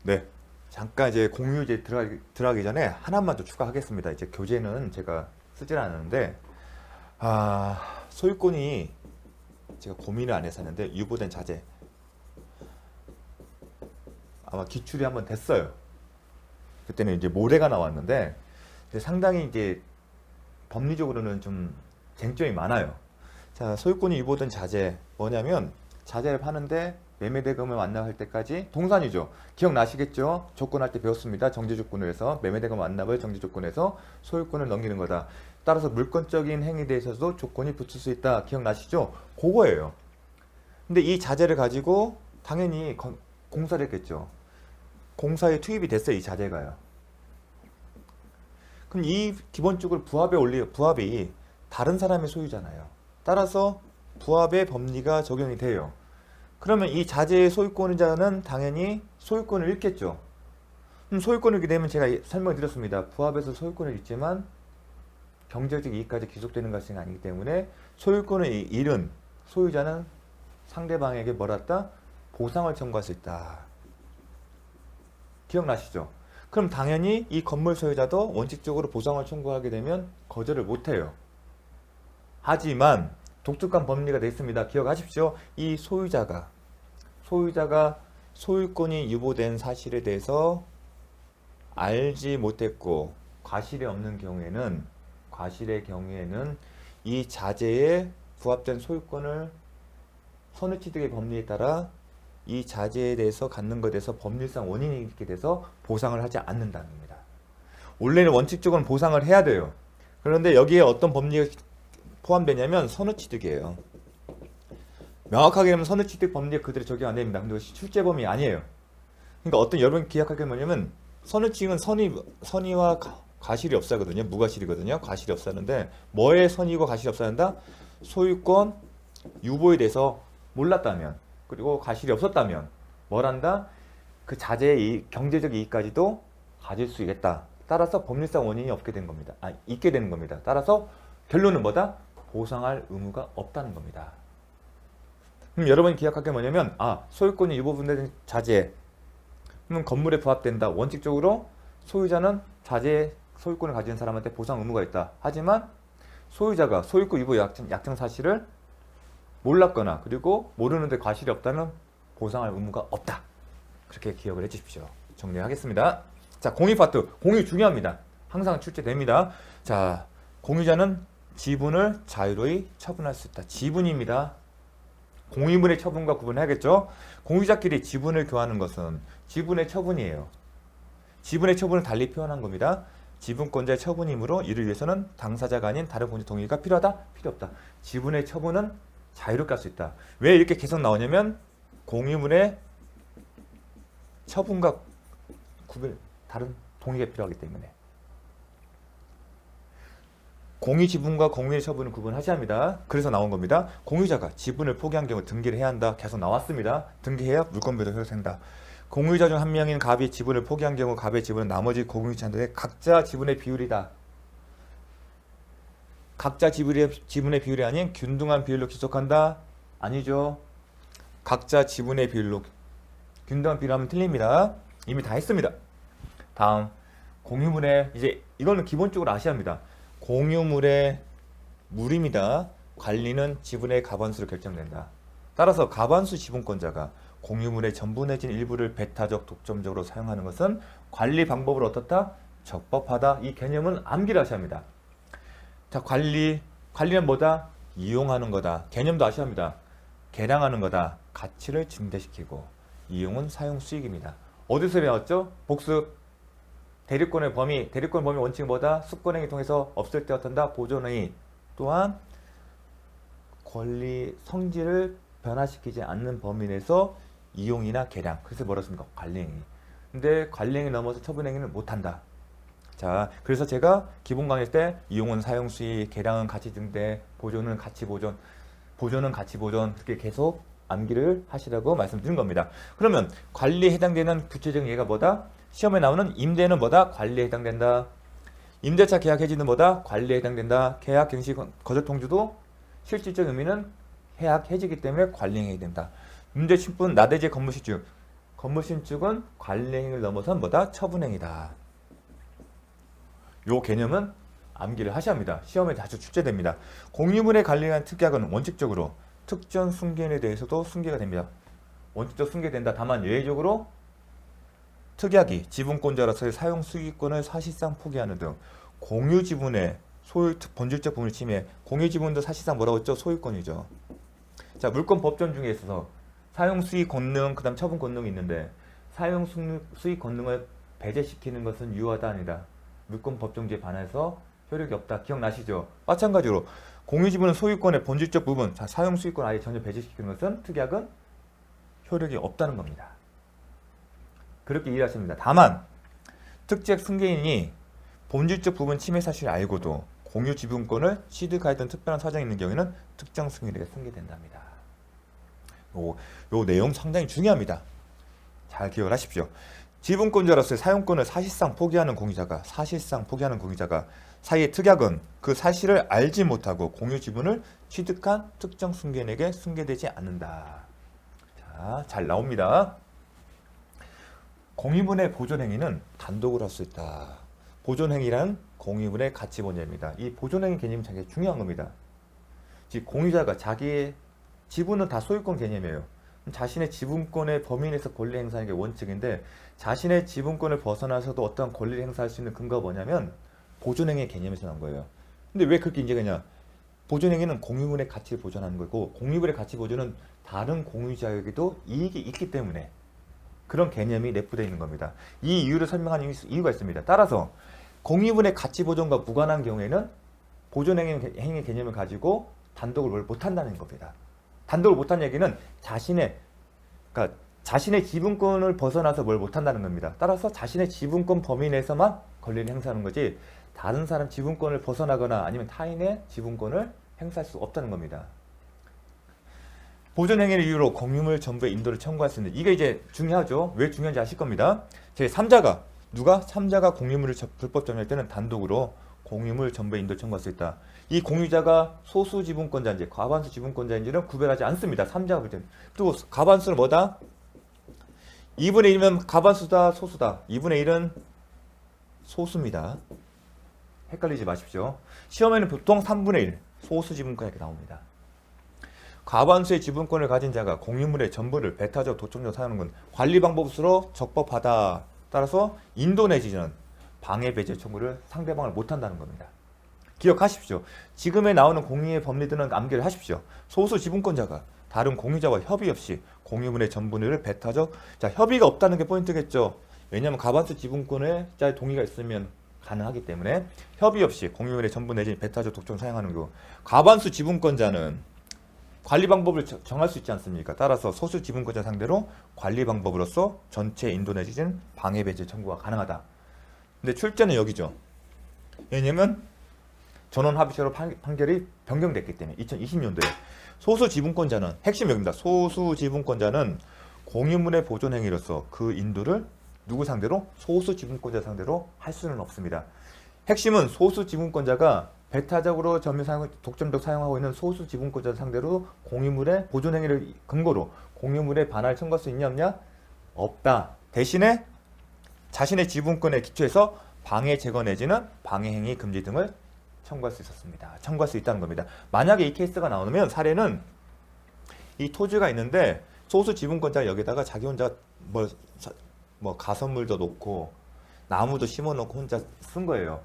네. 잠깐 이제 공유제 들어가기 전에 하나만 더 추가하겠습니다. 이제 교재는 제가 쓰질 않았는데, 소유권이 제가 고민을 안 해서 하는데, 유보된 자재. 아마 기출이 한번 됐어요. 그때는 이제 모래가 나왔는데, 근데 상당히 이제 법리적으로는 좀 쟁점이 많아요. 자, 소유권이 유보된 자재. 뭐냐면, 자재를 파는데 매매대금을 완납할 때까지 동산이죠. 기억나시겠죠? 조건할 때 배웠습니다. 정지조건을 해서 매매대금 완납을 정지조건에서 소유권을 넘기는 거다. 따라서 물권적인 행위에 대해서도 조건이 붙을 수 있다. 기억나시죠? 그거예요. 근데 이 자재를 가지고 당연히 공사를 했겠죠. 공사에 투입이 됐어요. 이 자재가요. 그럼 이 기본적으로 부합이 다른 사람의 소유잖아요. 따라서 부합의 법리가 적용이 돼요. 그러면 이 자재의 소유권자는 당연히 소유권을 잃겠죠. 소유권을 잃게 되면 제가 설명을 드렸습니다. 부합에서 소유권을 잃지만 경제적 이익까지 기속되는 것이 아니기 때문에 소유권을 잃은 소유자는 상대방에게 뭐랄까? 보상을 청구할 수 있다. 기억나시죠? 그럼 당연히 이 건물 소유자도 원칙적으로 보상을 청구하게 되면 거절을 못해요. 하지만 독특한 법리가 되어 있습니다. 기억하십시오. 이 소유자가 소유권이 유보된 사실에 대해서 알지 못했고 과실이 없는 경우에는 이 자재에 부합된 소유권을 선의취득의 법리에 따라 이 자재에 대해서 갖는 것에 대해서 법률상 원인이 있게 돼서 보상을 하지 않는다는 겁니다. 원래는 원칙적으로는 보상을 해야 돼요. 그런데 여기에 어떤 법리가 포함되냐면 선의취득이에요. 명확하게 하면 선의취득 법리에 그대로 적용 안 됩니다. 근데 출제범위 아니에요. 그러니까 어떤 여러분 기억할 게 뭐냐면 선의취득은 선의와 과실이 없어거든요. 무과실이거든요. 과실이 없었는데 뭐에 선의고 과실이 없어한다? 소유권 유보에 대해서 몰랐다면 그리고 과실이 없었다면 뭘 한다? 그 자재의 경제적 이익까지도 가질 수 있겠다. 따라서 법률상 원인이 없게 된 겁니다. 있게 되는 겁니다. 따라서 결론은 뭐다? 보상할 의무가 없다는 겁니다. 그럼 여러분이 기억할 게 뭐냐면 소유권이 유보분된 자재 그러면 건물에 부합된다. 원칙적으로 소유자는 자재의 소유권을 가진 사람한테 보상 의무가 있다. 하지만 소유자가 소유권 유보 약정 사실을 몰랐거나 그리고 모르는데 과실이 없다면 보상할 의무가 없다. 그렇게 기억을 해주십시오. 정리하겠습니다. 자, 공유 파트. 공유 중요합니다. 항상 출제됩니다. 자, 공유자는 지분을 자유로이 처분할 수 있다. 지분입니다. 공유물의 처분과 구분해야겠죠? 공유자끼리 지분을 교환하는 것은 지분의 처분이에요. 지분의 처분을 달리 표현한 겁니다. 지분권자의 처분이므로 이를 위해서는 당사자가 아닌 다른 공유자 동의가 필요하다? 필요 없다. 지분의 처분은 자유롭게 할 수 있다. 왜 이렇게 계속 나오냐면 공유물의 처분과 다른 동의가 필요하기 때문에 공유 지분과 공유의 처분을 구분하셔야 합니다. 그래서 나온 겁니다. 공유자가 지분을 포기한 경우 등기를 해야 한다. 계속 나왔습니다. 등기해야 물권배도 효력된다. 공유자 중 한 명인 갑이 지분을 포기한 경우 갑의 지분은 나머지 공유자들의 각자 지분의 비율이다. 각자 지분의 비율이 아닌 균등한 비율로 기속한다? 아니죠. 각자 지분의 비율로 균등한 비율 하면 틀립니다. 이미 다 했습니다. 다음 공유물의 이제 이거는 기본적으로 아셔야 합니다. 공유물의 물입니다. 관리는 지분의 가반수로 결정된다. 따라서 가반수 지분권자가 공유물의 전부 내진 일부를 배타적 독점적으로 사용하는 것은 관리 방법을 어떻다? 적법하다. 이 개념은 암기를 하셔야 합니다. 자, 관리는 뭐다? 이용하는 거다. 개념도 아셔야 합니다. 개량하는 거다. 가치를 증대시키고 이용은 사용 수익입니다. 어디서 배웠죠? 복습. 대리권 범위 원칙은 뭐다? 수권행위 통해서 없을 때 어떤다? 보존행위. 또한 권리 성질을 변화시키지 않는 범위 내에서 이용이나 개량. 그래서 뭐라 습니까? 관리행위. 근데 관리행위 넘어서 처분행위는 못한다. 자, 그래서 제가 기본 강의 때 이용은 사용 수익, 개량은 가치 증대, 보존은 가치 보존, 보존은 가치 보존 그렇게 계속 암기를 하시라고 말씀드린 겁니다. 그러면 관리에 해당되는 구체적인 예가 뭐다? 시험에 나오는 임대는 뭐다? 관리에 해당된다. 임대차 계약 해지는 뭐다? 관리에 해당된다. 계약 갱시 거절 통지도 실질적 의미는 계약 해지기 때문에 관리에 해당된다. 임대 침분 나대지 건물 실주 건물 신축은 관리행위를 넘어선 뭐다? 처분행위다. 요 개념은 암기를 하셔야 합니다. 시험에 자주 출제됩니다. 공유물의 관리에 관한 특약은 원칙적으로 특정 승계인에 대해서도 승계가 됩니다. 원칙적 승계된다. 다만 예외적으로 특약이 지분권자로서의 사용 수익권을 사실상 포기하는 등 공유 지분의 소유 본질적 부분을 침해. 공유 지분도 사실상 뭐라고 했죠? 소유권이죠. 자, 물권 법전 중에 있어서 사용 수익 권능, 그다음 처분 권능이 있는데 사용 수익 권능을 배제시키는 것은 유효하다 아니다. 물권 법정지에 반해서 효력이 없다. 기억나시죠? 마찬가지로 공유 지분은 소유권의 본질적 부분, 자, 사용 수익권 아예 전혀 배제시키는 것은 특약은 효력이 없다는 겁니다. 그렇게 이해하시면 됩니다. 다만 특정 승계인이 본질적 부분 침해 사실을 알고도 공유 지분권을 취득하였던 특별한 사정이 있는 경우에는 특정 승계인에게 승계된답니다. 요 내용 상당히 중요합니다. 잘 기억을 하십시오. 지분권자로서의 사용권을 사실상 포기하는 공유자가 사이의 특약은 그 사실을 알지 못하고 공유 지분을 취득한 특정 승계인에게 승계되지 않는다. 자, 잘 나옵니다. 공유분의 보존행위는 단독으로 할 수 있다. 보존행위란 공유분의 가치 본질입니다. 이 보존행위 개념이 되게 중요한 겁니다. 즉 공유자가 자기의 지분은 다 소유권 개념이에요. 자신의 지분권의 범위 내에서 권리 행사하는 게 원칙인데 자신의 지분권을 벗어나서도 어떤 권리를 행사할 수 있는 근거가 뭐냐면 보존행위 개념에서 나온 거예요. 근데 왜 그렇게 인정했냐? 보존행위는 공유물의 가치를 보존하는 거고 공유물의 가치 보존은 다른 공유자에게도 이익이 있기 때문에 그런 개념이 내포되어 있는 겁니다. 이 이유를 설명하는 이유가 있습니다. 따라서 공유물의 가치 보존과 무관한 경우에는 보존행위 개념을 가지고 단독을 못한다는 겁니다. 단독을 못한 얘기는 자신의 지분권을 벗어나서 뭘 못한다는 겁니다. 따라서 자신의 지분권 범위 내에서만 권리를 행사하는 거지 다른 사람 지분권을 벗어나거나 아니면 타인의 지분권을 행사할 수 없다는 겁니다. 보존행위를 이유로 공유물 전부의 인도를 청구할 수 있는 이게 이제 중요하죠. 왜 중요한지 아실 겁니다. 제3자가 3자가 공유물을 불법 점유할 때는 단독으로 공유물 전부의 인도를 청구할 수 있다. 이 공유자가 소수 지분권자인지 과반수 지분권자인지는 구별하지 않습니다. 3자가 볼 때는. 또 과반수는 뭐다? 2분의 1이면 과반수다, 소수다. 2분의 1은 소수입니다. 헷갈리지 마십시오. 시험에는 보통 3분의 1 소수 지분권 이렇게 나옵니다. 과반수의 지분권을 가진 자가 공유물의 전부를 배타적 도청적 사용하는 건 관리 방법으로 적법하다. 따라서 인도 내지는 방해 배제 청구를 상대방을 못한다는 겁니다. 기억하십시오. 지금에 나오는 공유의 법리들은 암기를 하십시오. 소수 지분권자가 다른 공유자와 협의 없이 공유물의 전부를 배타적, 자, 협의가 없다는 게 포인트겠죠. 왜냐하면 과반수 지분권에 자의 동의가 있으면 가능하기 때문에 협의 없이 공유물의 전부 내지 배타적 독점을 사용하는 거. 과반수 지분권자는 관리 방법을 정할 수 있지 않습니까? 따라서 소수 지분권자 상대로 관리 방법으로서 전체 인도 내지는 방해 배제 청구가 가능하다. 근데 출제는 여기죠. 왜냐면 전원 합의체로 판결이 변경됐기 때문에 2020년도에 소수 지분권자는 핵심 여기입니다. 소수 지분권자는 공유물의 보존 행위로서 그 인도를 누구 상대로? 소수 지분권자 상대로 할 수는 없습니다. 핵심은 소수 지분권자가 배타적으로 독점적 사용하고 있는 소수 지분권자 상대로 공유물의 보존 행위를 근거로 공유물에 반할 청구할 수 있냐 없냐? 없다. 대신에 자신의 지분권에 기초해서 방해 제거 내지는 방해 행위 금지 등을 청구할 수 있었습니다. 청구할 수 있다는 겁니다. 만약에 이 케이스가 나오면 사례는 이 토지가 있는데 소수 지분권자가 여기다가 자기 혼자 뭐 가선물도 놓고 나무도 심어놓고 혼자 쓴 거예요.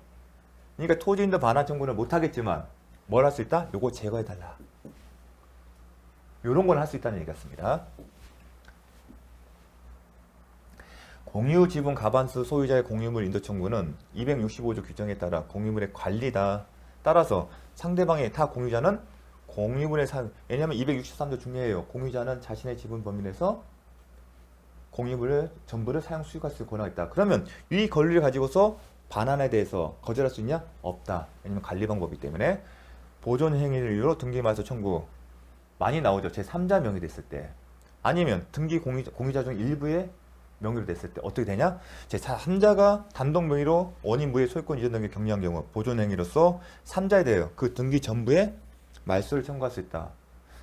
그러니까 토지인도 반환 청구는 못하겠지만 뭘 할 수 있다? 요거 제거해달라. 요런 걸 할 수 있다는 얘기 같습니다. 공유 지분 과반수 소유자의 공유물 인도 청구는 265조 규정에 따라 공유물의 관리다. 따라서 상대방의 타 공유자는 공유물의 왜냐하면 263조 중요해요. 공유자는 자신의 지분 범위 내에서 공유물을 전부를 사용 수익할 수 있는 권한이 있다. 그러면 이 권리를 가지고서 반환에 대해서 거절할 수 있냐? 없다. 왜냐면 관리 방법이기 때문에 보존 행위를 이유로 등기 말소 청구 많이 나오죠. 제3자 명의 됐을 때 아니면 등기 공유자 중 일부의 명의로 됐을 때 어떻게 되냐? 제3자가 단독 명의로 원인 무효 소유권 이전 등기 격리한 경우 보존 행위로서 3자에 대하여 그 등기 전부의 말소를 청구할 수 있다.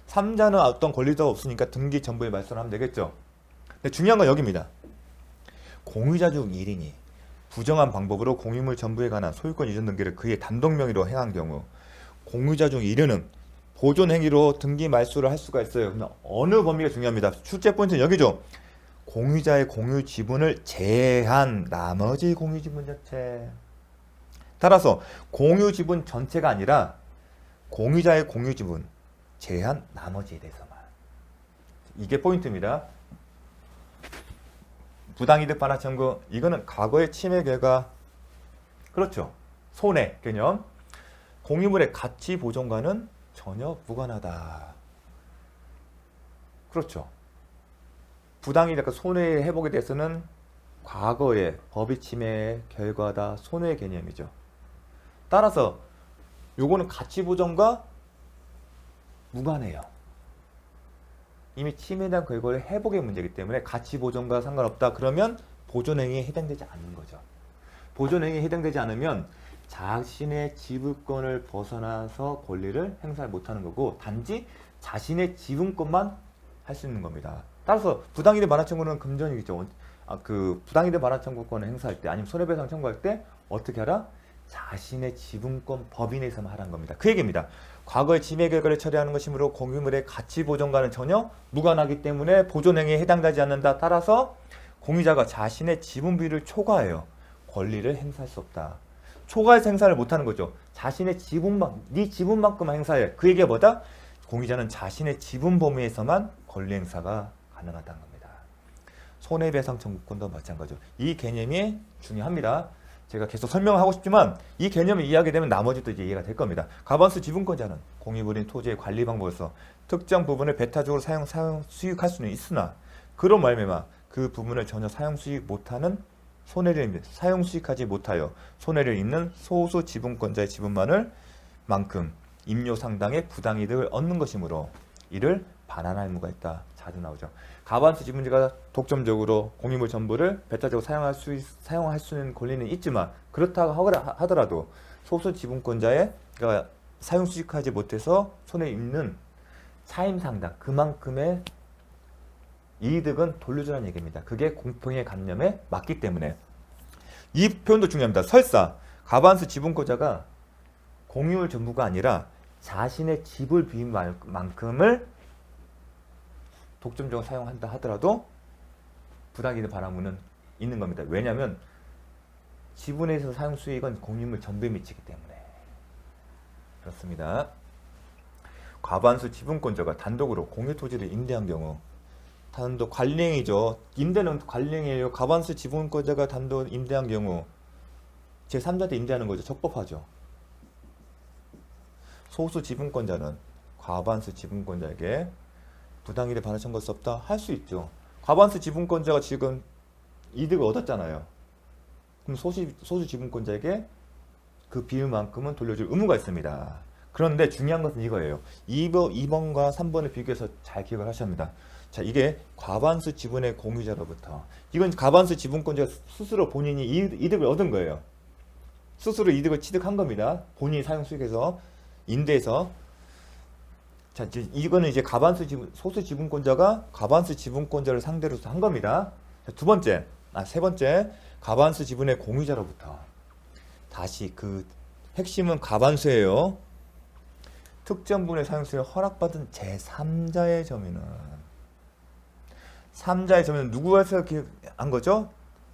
3자는 어떤 권리도 없으니까 등기 전부의 말소를 하면 되겠죠. 근데 중요한 건 여기입니다. 공유자 중 1인이 부정한 방법으로 공유물 전부에 관한 소유권 이전 등기를 그의 단독 명의로 행한 경우 공유자 중 1인은 보존 행위로 등기 말소를 할 수가 있어요. 그럼 어느 범위가 중요합니다. 출제 포인트는 여기죠. 공유자의 공유 지분을 제한 나머지 공유 지분 자체. 따라서 공유 지분 전체가 아니라 공유자의 공유 지분 제한 나머지에 대해서만. 이게 포인트입니다. 부당이득 반환 청구, 이거는 과거의 침해 결과, 그렇죠. 손해 개념. 공유물의 가치 보존과는 전혀 무관하다. 그렇죠. 부당이득 손해의 회복에 대해서는 과거의 법의 침해 결과다. 손해 개념이죠. 따라서 요거는 가치 보존과 무관해요. 이미 침해에 대한 결과의 회복의 문제이기 때문에 가치 보존과 상관없다. 그러면 보존행위에 해당되지 않는 거죠. 보존행위에 해당되지 않으면 자신의 지분권을 벗어나서 권리를 행사 못하는 거고 단지 자신의 지분권만 할 수 있는 겁니다. 따라서 부당이득 반환 청구는 금전이죠. 그 부당이득 반환 청구권을 행사할 때 아니면 손해배상 청구할 때 어떻게 하라? 자신의 지분권 법인 내에서만 하라는 겁니다. 그 얘기입니다. 과거의 침해 결과를 처리하는 것이므로 공유물의 가치 보존과는 전혀 무관하기 때문에 보존행위에 해당되지 않는다. 따라서 공유자가 자신의 지분 비율을 초과해요. 권리를 행사할 수 없다. 초과해서 행사를 못하는 거죠. 자신의 지분만, 네 지분만큼만 행사해. 그 얘기가 뭐다? 공유자는 자신의 지분 범위에서만 권리 행사가 가능하다는 겁니다. 손해배상 청구권도 마찬가지죠. 이 개념이 중요합니다. 제가 계속 설명하고 싶지만 이 개념을 이해하게 되면 나머지도 이제 이해가 될 겁니다. 가반수 지분권자는 공유물인 토지의 관리 방법에서 특정 부분을 배타적으로 사용 수익할 수는 있으나 그로 말미암아 그 부분을 전혀 사용 수익 못하는 손해를 사용 수익하지 못하여 손해를 입는 소수 지분권자의 지분만을 만큼 임료 상당의 부당이득을 얻는 것이므로 이를 반환할 의무가 있다. 자주 나오죠. 가반수 지분자가 독점적으로 공유물 전부를 배타적으로 사용할 수 있는 권리는 있지만 그렇다고 하더라도 소수 지분권자의 그러니까 사용 수익하지 못해서 손해 입는 차임 상당 그만큼의 이득은 돌려주라는 얘기입니다. 그게 공평의 관념에 맞기 때문에 이 표현도 중요합니다. 설사 가반수 지분권자가 공유물 전부가 아니라 자신의 지분 비율만큼을 독점적으로 사용한다 하더라도 부당이득 반환문은 있는 겁니다. 왜냐하면 지분에서 사용 수익은 공유물 전부에 미치기 때문에 그렇습니다. 과반수 지분권자가 단독으로 공유 토지를 임대한 경우 단독 관리행위죠. 임대는 관리행위예요. 과반수 지분권자가 단독 임대한 경우 제3자한테 임대하는 거죠. 적법하죠. 소수 지분권자는 과반수 지분권자에게 부당이득 반환 청구할 수 없다? 할 수 있죠. 과반수 지분권자가 지금 이득을 얻었잖아요. 그럼 소수 지분권자에게 그 비율만큼은 돌려줄 의무가 있습니다. 그런데 중요한 것은 이거예요. 2번과 3번을 비교해서 잘 기억을 하셔야 합니다. 자, 이게 과반수 지분의 공유자로부터 이건 과반수 지분권자가 스스로 본인이 이득을 얻은 거예요. 스스로 이득을 취득한 겁니다. 본인이 사용 수익해서 임대해서 자, 이거는 이제 가반수 지분, 소수 지분권자가 가반수 지분권자를 상대로 한 겁니다. 자, 세 번째, 가반수 지분의 공유자로부터 다시 그 핵심은 가반수예요. 특정 분의 사용수를 허락받은 제3자의 점유는 3자의 점유는 누구에서 한 거죠?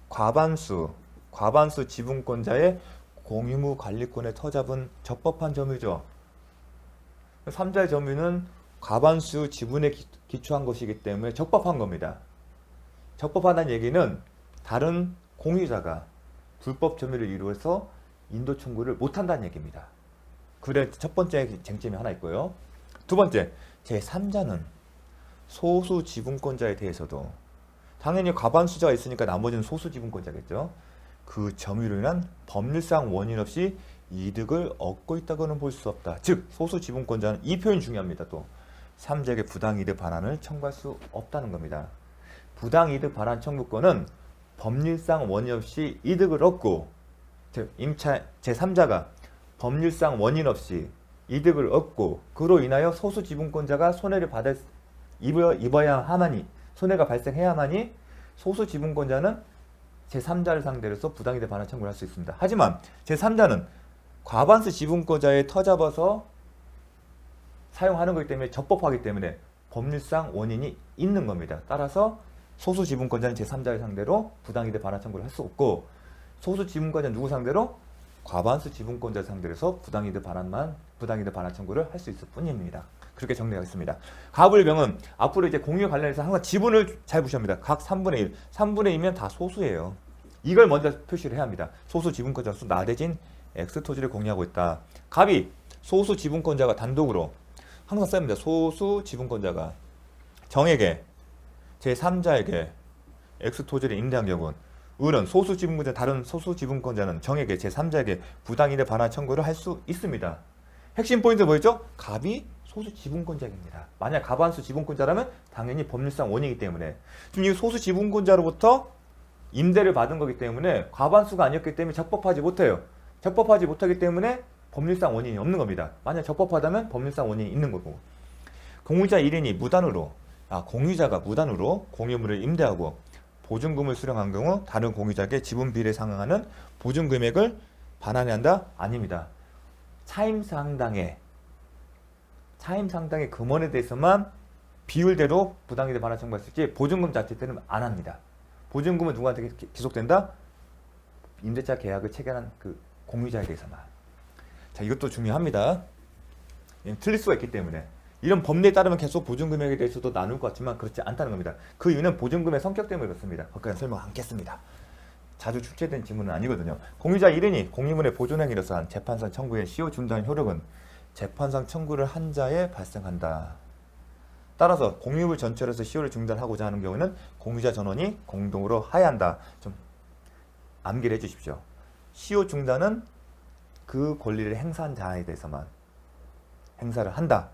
과반수 지분권자의 공유무 관리권에 터잡은 적법한 점유죠. 3자의 점유는 과반수 지분에 기초한 것이기 때문에 적법한 겁니다. 적법하다는 얘기는 다른 공유자가 불법 점유를 이루어서 인도 청구를 못한다는 얘기입니다. 그래 첫 번째 쟁점이 하나 있고요. 두 번째, 제3자는 소수 지분권자에 대해서도 당연히 과반수자가 있으니까 나머지는 소수 지분권자겠죠. 그 점유로 인한 법률상 원인 없이 이득을 얻고 있다고는 볼 수 없다. 즉 소수 지분권자는 이 표현이 중요합니다. 또 3자에게 부당이득 반환을 청구할 수 없다는 겁니다. 부당이득 반환 청구권은 법률상 원인 없이 이득을 얻고 임차 제3자가 법률상 원인 없이 이득을 얻고 그로 인하여 소수 지분권자가 손해를 입어야 하나니 손해가 발생해야만이 소수 지분권자는 제3자를 상대로 해서 부당이득 반환 청구를 할 수 있습니다. 하지만 제3자는 과반수 지분권자에 터잡아서 사용하는 거기 때문에 적법하기 때문에 법률상 원인이 있는 겁니다. 따라서 소수 지분권자는 제3자를 상대로 부당이득 반환 청구를 할 수 없고, 소수 지분권자는 누구 상대로? 과반수 지분권자 상대로 해서 부당이득 반환 청구를 할 수 있을 뿐입니다. 그렇게 정리하겠습니다. 가불명은 앞으로 이제 공유 관련해서 항상 지분을 잘 보셔야 합니다. 각 3분의 1, 3분의 2면 다 소수예요. 이걸 먼저 표시를 해야 합니다. 소수 지분권자 수 나대진 X 토지를 공유하고 있다. 갑이 소수 지분권자가 단독으로 항상 써야 합니다. 소수 지분권자가 정에게 제3자에게 X 토지를 임대한 경우는 을은 소수 지분권자 다른 소수 지분권자는 정에게 제3자에게 부당이득 반환 청구를 할 수 있습니다. 핵심 포인트 뭐였죠? 갑이 소수 지분권자입니다. 만약 과반수 지분권자라면 당연히 법률상 원인이기 때문에 지금 이 소수 지분권자로부터 임대를 받은 거기 때문에 과반수가 아니었기 때문에 적법하지 못해요. 적법하지 못하기 때문에 법률상 원인이 없는 겁니다. 만약 적법하다면 법률상 원인이 있는 거고, 공유자 1인이 공유자가 무단으로 공유물을 임대하고 보증금을 수령한 경우 다른 공유자에게 지분 비례에 상응하는 보증 금액을 반환해야 한다? 아닙니다. 차임 상당의 금원에 대해서만 비율대로 부당이득 반환 청구할 수 있지 보증금 자체 때는 안 합니다. 보증금은 누구한테 기속된다? 임대차 계약을 체결한 그 공유자에 대해서만. 자, 이것도 중요합니다. 틀릴 수가 있기 때문에. 이런 법리에 따르면 계속 보증금액에 대해서도 나눌 것 같지만 그렇지 않다는 겁니다. 그 이유는 보증금의 성격 때문에 그렇습니다. 거기까지 설명 않겠습니다. 자주 출제된 질문은 아니거든요. 공유자 1인이 공유물의 보존행위로서 한 재판상 청구의 시효 중단 효력은 재판상 청구를 한 자에 발생한다. 따라서 공유물 전체로서 시효를 중단하고자 하는 경우는 공유자 전원이 공동으로 하여야 한다. 좀 암기를 해주십시오. 시효 중단은 그 권리를 행사한 자에 대해서만 행사를 한다.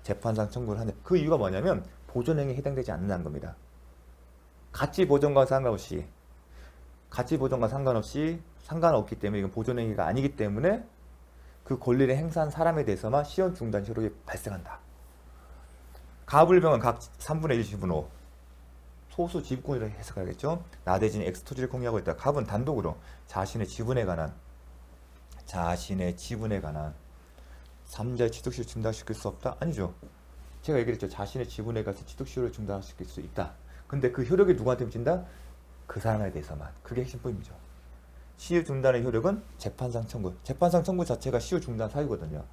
재판상 청구를 한다. 그 이유가 뭐냐면 보존행위에 해당되지 않는다는 겁니다. 가치 보존과 상관없이 상관없기 때문에 이건 보존행위가 아니기 때문에 그 권리를 행사한 사람에 대해서만 시효 중단 효력이 발생한다. 가불명은 각 3분의 1 지분으로 소수 지분권이라고 해석하겠죠. 나대진 X 토지를 공유하고 있다. 갑은 단독으로 자신의 지분에 관한 3자의 취득시효를 중단시킬 수 없다? 아니죠. 제가 얘기했죠. 자신의 지분에 가서 취득시효를 중단시킬 수 있다. 근데 그 효력이 누구한테 미친다? 그 사람에 대해서만. 그게 핵심 포인트죠. 시효 중단의 효력은 재판상 청구. 재판상 청구 자체가 시효 중단 사유거든요.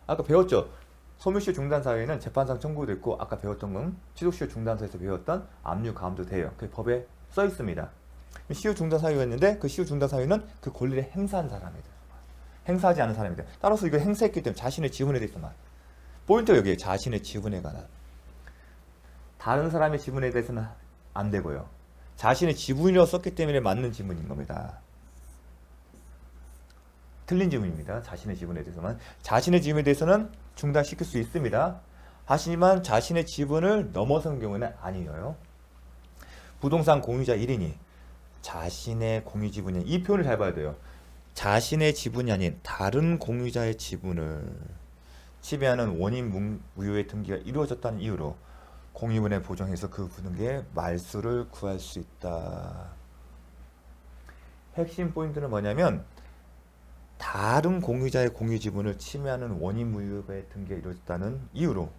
아까 배웠죠. 소멸시효 중단 사유에는 재판상 청구도 있고 아까 배웠던 건 취득시효 중단사에서 배웠던 압류 가함도 돼요. 그 법에 써 있습니다. 시효 중단 사유였는데 그 시효 중단 사유는 그 권리를 행사한 사람에 대해서 행사하지 않은 사람에 대해서 따라서 이거 행사했기 때문에 자신의 지분에 대해서만. 포인트가 여기에 자신의 지분에 관한. 다른 사람의 지분에 대해서는 안 되고요. 자신의 지분이라고 썼기 때문에 맞는 지분인 겁니다. 틀린 지분입니다. 자신의 지분에 대해서만. 자신의 지분에 대해서는 중단시킬 수 있습니다. 하지만 자신의 지분을 넘어선 경우는 아니에요. 부동산 공유자 1인이 자신의 공유 지분이 이 표현을 잘 봐야 돼요. 자신의 지분이 아닌 다른 공유자의 지분을 지배하는 원인 무효의 등기가 이루어졌다는 이유로 공유분에 보정해서 그 등기의 말수를 구할 수 있다. 핵심 포인트는 뭐냐면 다른 공유자의 공유 지분을 침해하는 원인 무효의 등기가 이루어졌다는 이유로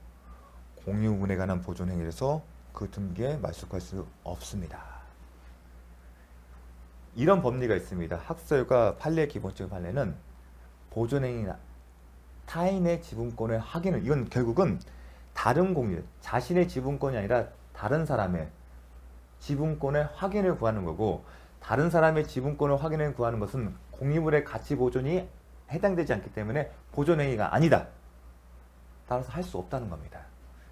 공유분에 관한 보존 행위에서 그 등기의 말수 구할 수 없습니다. 이런 법리가 있습니다. 학설과 판례의 기본적인 판례는 보존행위나 타인의 지분권의 확인을, 이건 결국은 다른 공유, 자신의 지분권이 아니라 다른 사람의 지분권의 확인을 구하는 거고, 다른 사람의 지분권을 확인을 구하는 것은 공유물의 가치 보존이 해당되지 않기 때문에 보존행위가 아니다. 따라서 할 수 없다는 겁니다.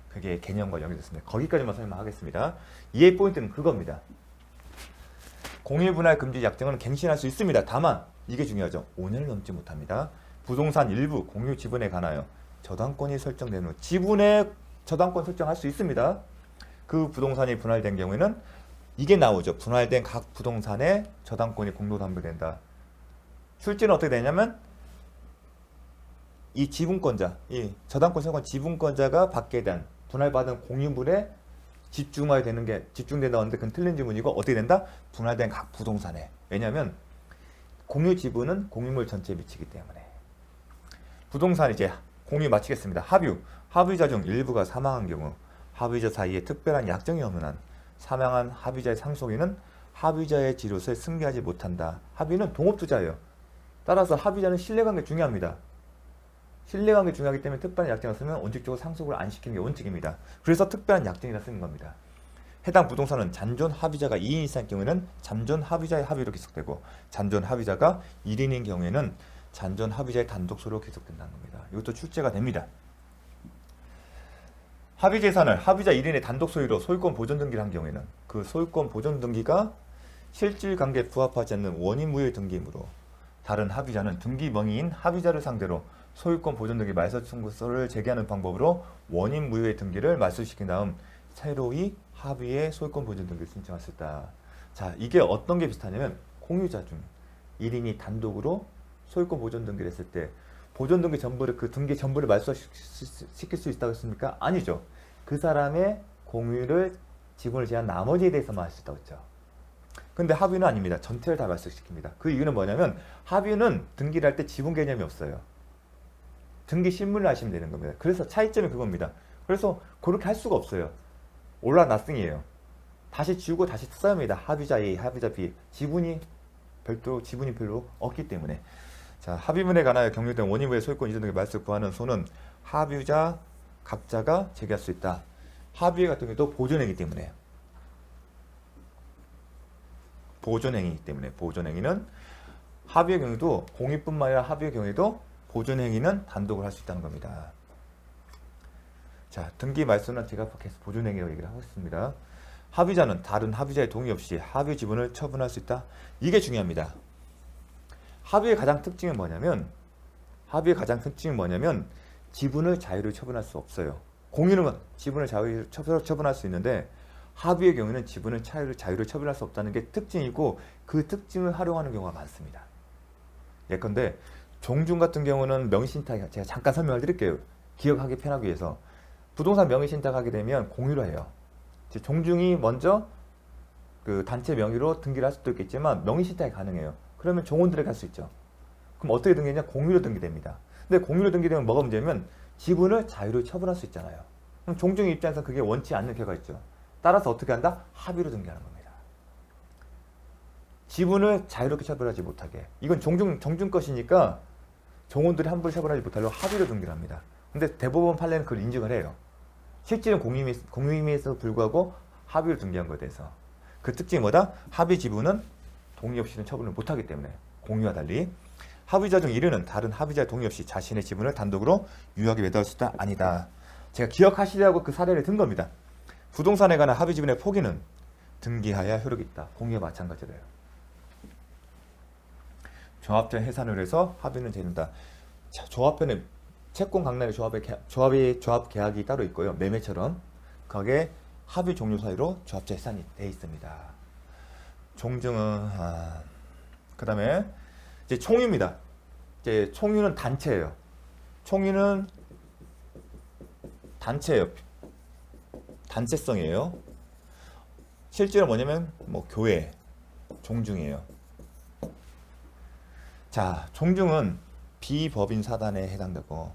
그게 개념과 연결됐습니다. 거기까지만 설명하겠습니다. 이해 포인트는 그겁니다. 공유분할 금지 약정은 갱신할 수 있습니다. 다만 이게 중요하죠. 5년을 넘지 못합니다. 부동산 일부 공유 지분에 관하여 저당권이 설정된 후 지분에 저당권 설정할 수 있습니다. 그 부동산이 분할된 경우에는 이게 나오죠. 분할된 각 부동산에 저당권이 공동담보된다. 실제는 어떻게 되냐면 이 지분권자, 이 저당권 설정 지분권자가 받게 된 분할받은 공유물의 집중된다고 하는데 그건 틀린 지문이고 어떻게 된다? 분할된 각 부동산에. 왜냐하면 공유 지분은 공유물 전체에 미치기 때문에. 부동산 이제 공유 마치겠습니다. 합의자 중 일부가 사망한 경우 합의자 사이에 특별한 약정이 없는 한 사망한 합의자의 상속인은 합의자의 지로서에 승계하지 못한다. 합의는 동업투자예요. 따라서 합의자는 신뢰관계 중요합니다. 신뢰관계 중요하기 때문에 특별한 약정을 쓰면 원칙적으로 상속을 안 시키는 게 원칙입니다. 그래서 특별한 약정이라 쓰는 겁니다. 해당 부동산은 잔존 합의자가 2인 이상의 경우에는 잔존 합의자의 합의로 기속되고 잔존 합의자가 1인인 경우에는 잔존 합의자의 단독 소유로 기속된다는 겁니다. 이것도 출제가 됩니다. 합의 재산을 합의자 1인의 단독 소유로 소유권 보존 등기를 한 경우에는 그 소유권 보존 등기가 실질 관계에 부합하지 않는 원인 무효의 등기이므로 다른 합의자는 등기 명의인 합의자를 상대로 소유권 보존 등기 말소 청구서를 제기하는 방법으로 원인 무효의 등기를 말소시킨 다음 새로이 합의의 소유권 보존 등기를 신청할 수 있다. 자, 이게 어떤 게 비슷하냐면 공유자 중 1인이 단독으로 소유권 보존 등기를 했을 때 보존 등기 전부를 그 등기 전부를 말소시킬 수 있다고 했습니까? 아니죠. 그 사람의 공유를 지분을 제한 나머지에 대해서만 할 수 있다고 했죠. 근데 합의는 아닙니다. 전체를 다 말소시킵니다. 그 이유는 뭐냐면 합의는 등기를 할 때 지분 개념이 없어요. 등기 실물을 하시면 되는 겁니다. 그래서 차이점이 그겁니다. 그래서 그렇게 할 수가 없어요. 올라나승이에요. 다시 지우고 다시 써야합니다. 합의자 A, 합의자 B. 지분이 별로 없기 때문에. 자, 합의문에 관하여 경유된 원인무효의 소유권 이전 등의 말소를 구하는 소는 합의자 각자가 제기할 수 있다. 합의 같은 경우도 보존행위이기 때문에. 보존행위는 합의의 경우도 공유뿐만 아니라 합의의 경우에도 보존행위는 단독으로 할 수 있다는 겁니다. 자, 등기 말소는 제가 계속 보존행위라고 얘기를 하고 있습니다. 합의자는 다른 합의자의 동의 없이 합의 지분을 처분할 수 있다. 이게 중요합니다. 합의의 가장 특징은 뭐냐면 지분을 자유로 처분할 수 없어요. 공유는 지분을 자유로 처분할 수 있는데 합의의 경우에는 지분을 자유로 처분할 수 없다는 게 특징이고 그 특징을 활용하는 경우가 많습니다. 예컨대 종중 같은 경우는 명의신탁 제가 잠깐 설명을 드릴게요. 기억하기 편하기 위해서. 부동산 명의신탁 하게 되면 공유를 해요. 종중이 먼저 그 단체 명의로 등기를 할 수도 있겠지만 명의신탁이 가능해요. 그러면 종원들에게 할 수 있죠. 그럼 어떻게 등기냐? 공유로 등기됩니다. 근데 공유로 등기되면 뭐가 문제냐면 지분을 자유로 처분할 수 있잖아요. 그럼 종중 입장에서 그게 원치 않는 경우가 있죠. 따라서 어떻게 한다? 합의로 등기하는 겁니다. 지분을 자유롭게 처분하지 못하게. 이건 정중 것이니까 종원들이 함부로 처분하지 못하려고 합의로 등기를 합니다. 근데 대법원 판례는 그걸 인정을 해요. 실질은 공유임에도 불구하고 합의로 등기한 것에 대해서. 그 특징이 뭐다? 합의 지분은 동의 없이는 처분을 못하기 때문에 공유와 달리 합의자 중 1인은 다른 합의자의 동의 없이 자신의 지분을 단독으로 유효하게 매도할 수 있다? 아니다. 제가 기억하시려고 그 사례를 든 겁니다. 부동산에 관한 합의 지분의 포기는 등기하여야 효력이 있다. 공유와 마찬가지로요. 조합자 해산을 해서 합의는 되는다. 자, 조합편에 채권 강남의 조합 계약이 따로 있고요. 매매처럼 거기에 합의 종료 사유로 조합자 해산이 되어 있습니다. 종증은 그 다음에 이제 총유입니다. 이제 총유는 단체예요. 총유는 단체예요. 단체성이에요. 실제로 뭐냐면 뭐 교회 종중이에요. 자, 종중은 비법인 사단에 해당되고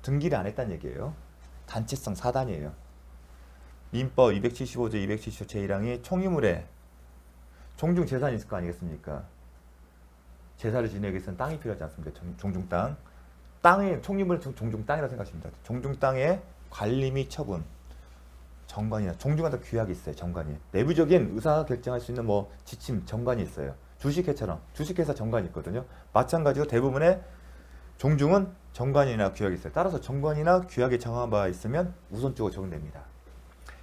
등기를 안 했다는 얘기예요. 단체성 사단이에요. 민법 275조 270조 제1항이 총유물에 종중 재산이 있을 거 아니겠습니까? 제사를 지내기 위해서는 땅이 필요하지 않습니까? 종중 땅. 땅에 총유물은 종중 땅이라고 생각하시면 됩니다. 종중 땅의 관리 및 처분, 정관이나 종중한테 규약이 있어요. 정관이. 내부적인 의사 결정할 수 있는 뭐 지침, 정관이 있어요. 주식회처럼 주식회사 정관이 있거든요. 마찬가지로 대부분의 종중은 정관이나 규약이 있어요. 따라서 정관이나 규약에 정한 바 있으면 우선적으로 적용됩니다.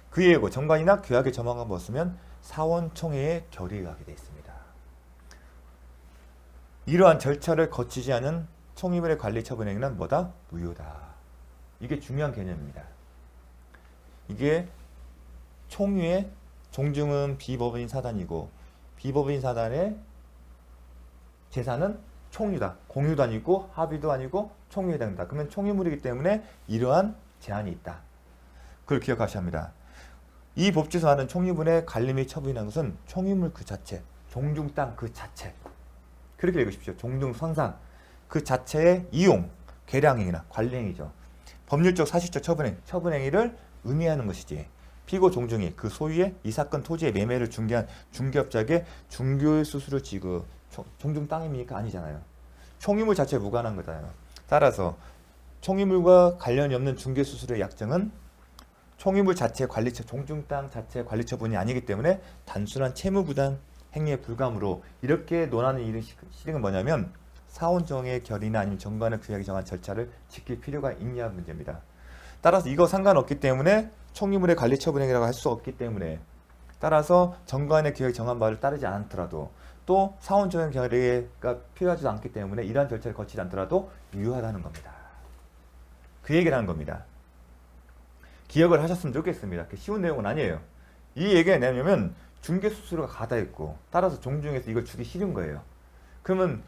그 이외고 정관이나 규약에 정한 바 없으면 사원총회에 결의하게 되어 있습니다. 이러한 절차를 거치지 않은 총유물의 관리 처분 행위는 뭐다? 무효다. 이게 중요한 개념입니다. 이게 총유의 종중은 비법인 사단이고 비법인 사단의 재산은 총유다. 공유도 아니고 합의도 아니고 총유에 해당된다. 그러면 총유물이기 때문에 이러한 제한이 있다. 그걸 기억하셔야 합니다. 이 법칙에서 하는 총유분의 관리 및 처분이라는 것은 총유물 그 자체, 종중 땅 그 자체. 그렇게 읽으십시오. 종중 선상 그 자체의 이용, 계량행위나 관리행위죠. 법률적, 사실적 처분행위를 의미하는 것이지. 피고 종중이 그 소유의 이 사건 토지의 매매를 중개한 중개업자에게 중개의 수수료 지급. 종중 땅입니까? 아니잖아요. 총유물 자체에 무관한 거잖아요. 따라서 총유물과 관련이 없는 중개 수수료의 약정은 총유물 자체 관리처, 종중 땅 자체 관리 처분이 아니기 때문에 단순한 채무 부담 행위에 불과하므로 이렇게 논하는 이런 실행은 뭐냐면 사원정의 결의나 아니면 정관의 규약이 정한 절차를 지킬 필요가 있냐 문제입니다. 따라서 이거 상관없기 때문에 총유물의 관리 처분 행위라고 할 수 없기 때문에 따라서 정관의 규약이 정한 바를 따르지 않더라도 또 사원정의 결의가 필요하지도 않기 때문에 이러한 절차를 거치지 않더라도 유효하다는 겁니다. 그 얘기를 하는 겁니다. 기억을 하셨으면 좋겠습니다. 쉬운 내용은 아니에요. 이 얘기가 뭐냐면 중개 수수료가 가다 있고 따라서 종중에서 이걸 주기 싫은 거예요. 그러면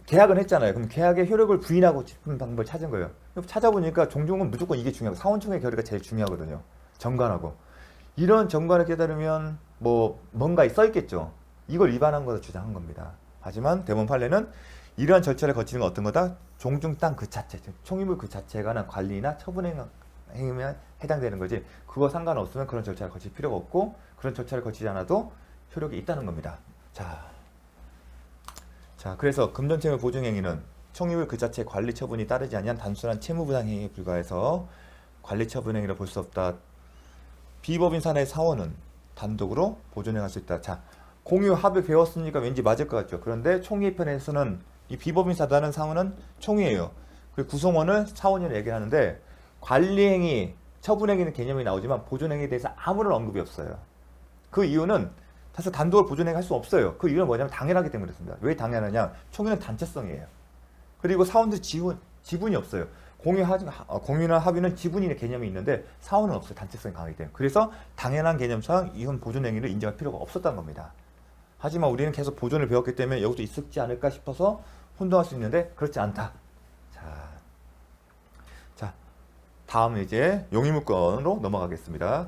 계약은 했잖아요. 그럼 계약의 효력을 부인하고 싶은 방법을 찾은 거예요. 찾아보니까 종중은 무조건 이게 중요하고 사원총의 결의가 제일 중요하거든요. 정관하고. 이런 정관을 깨달으면 뭔가 써 있겠죠. 이걸 위반한 거다 주장한 겁니다. 하지만 대법원 판례는 이러한 절차를 거치는 건 어떤 거다? 종중 땅 그 자체, 총유물 그 자체에 관한 관리나 처분행위면 해당되는 거지. 그거 상관없으면 그런 절차를 거칠 필요가 없고 그런 절차를 거치지 않아도 효력이 있다는 겁니다. 자, 그래서 금전채무 보증행위는 총유물 그 자체의 관리 처분이 따르지 아니한 단순한 채무부당 행위에 불과해서 관리 처분행위로 볼 수 없다. 비법인 산하의 사원은 단독으로 보존행할 수 있다. 자, 공유 합의 배웠으니까 왠지 맞을 것 같죠. 그런데 총회 편에서는 이 비법인 사다는 사원은 총회예요. 그리고 구성원을 사원이라고 얘기를 하는데 관리행위, 처분행위는 개념이 나오지만 보존행위에 대해서 아무런 언급이 없어요. 그 이유는 사실 단독으로 보존행위 할 수 없어요. 그 이유는 뭐냐면 당연하기 때문에 그렇습니다. 왜 당연하냐? 총회는 단체성이에요. 그리고 사원들 지분이 없어요. 공유나 합의는 지분인의 개념이 있는데 사원은 없어요. 단체성이 강하기 때문에. 그래서 당연한 개념상 이혼 보존행위를 인정할 필요가 없었던 겁니다. 하지만 우리는 계속 보존을 배웠기 때문에 여기도 있었지 않을까 싶어서 혼동할 수 있는데 그렇지 않다. 자, 다음은 이제 용의물권으로 넘어가겠습니다.